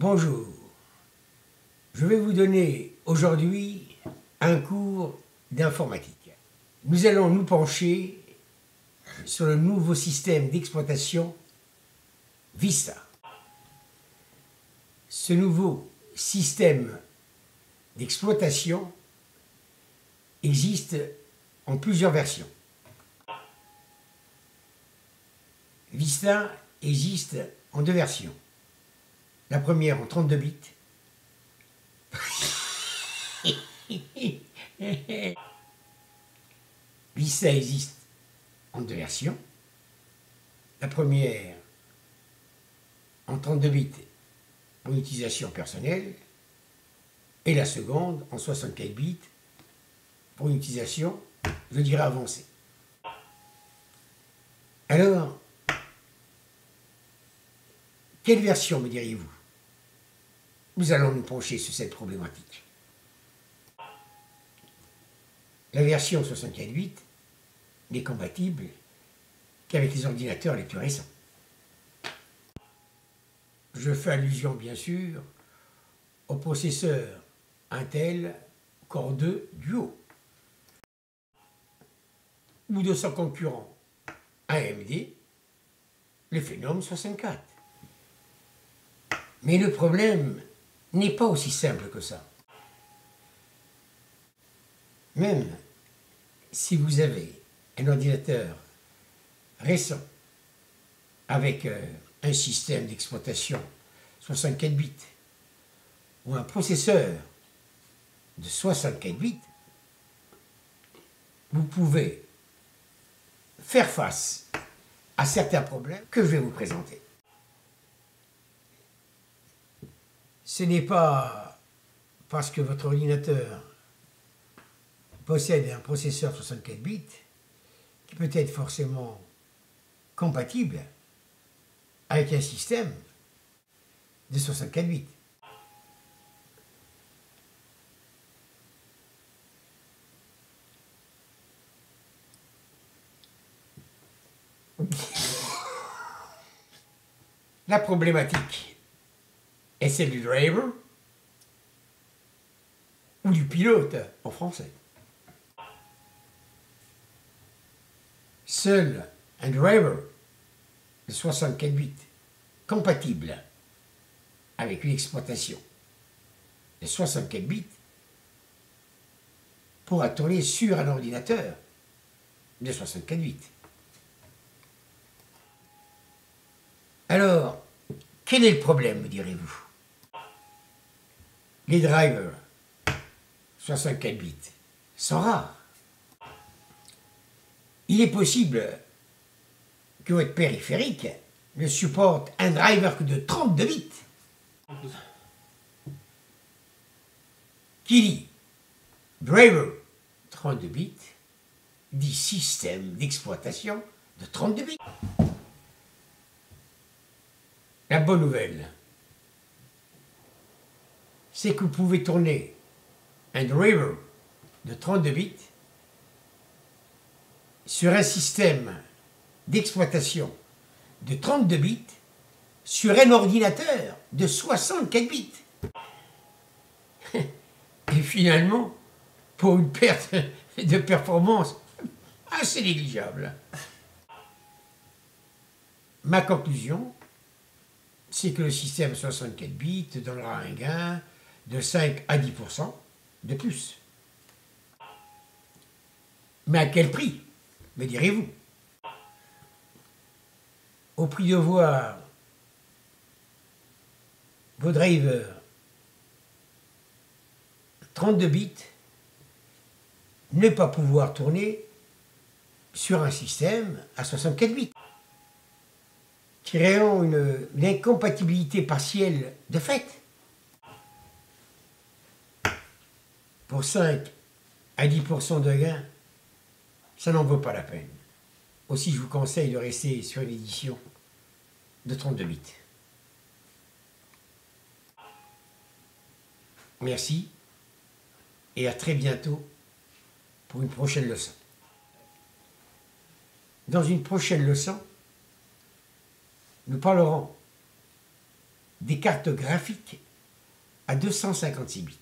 Bonjour, je vais vous donner aujourd'hui un cours d'informatique. Nous allons nous pencher sur le nouveau système d'exploitation Vista. Ce nouveau système d'exploitation existe en plusieurs versions. Vista existe en deux versions. La première en 32 bits. Vista existe en deux versions. La première en 32 bits pour utilisation personnelle et la seconde en 64 bits pour une utilisation, je dirais, avancée. Alors, quelle version me diriez-vous? Nous allons nous pencher sur cette problématique. La version 64 bits n'est compatible qu'avec les ordinateurs les plus récents. Je fais allusion bien sûr au processeur Intel Core 2 Duo ou de son concurrent AMD, le Phenom 64. Mais le problème n'est pas aussi simple que ça. Même si vous avez un ordinateur récent avec un système d'exploitation 64 bits ou un processeur de 64 bits, vous pouvez faire face à certains problèmes que je vais vous présenter. Ce n'est pas parce que votre ordinateur possède un processeur 64 bits qui peut être forcément compatible avec un système de 64 bits. La problématique est celle du driver ou du pilote en français. Seul un driver de 64 bits compatible avec une exploitation de 64 bits pourra tourner sur un ordinateur de 64 bits. Alors, quel est le problème, me direz-vous? Les drivers 64 bits sont rares. Il est possible que votre périphérique ne supporte un driver que de 32 bits. Qui dit driver 32 bits dit système d'exploitation de 32 bits. La bonne nouvelle, c'est que vous pouvez tourner un driver de 32 bits sur un système d'exploitation de 32 bits sur un ordinateur de 64 bits. Et finalement, pour une perte de performance assez négligeable. Ma conclusion, c'est que le système 64 bits donnera un gain de 5 à 10% de plus. Mais à quel prix, me direz-vous? Au prix de voir vos drivers 32 bits ne pas pouvoir tourner sur un système à 64 bits, créant une incompatibilité partielle de fait. Pour 5 à 10% de gain, ça n'en vaut pas la peine. Aussi, je vous conseille de rester sur une édition de 32 bits. Merci et à très bientôt pour une prochaine leçon. Dans une prochaine leçon, nous parlerons des cartes graphiques à 256 bits.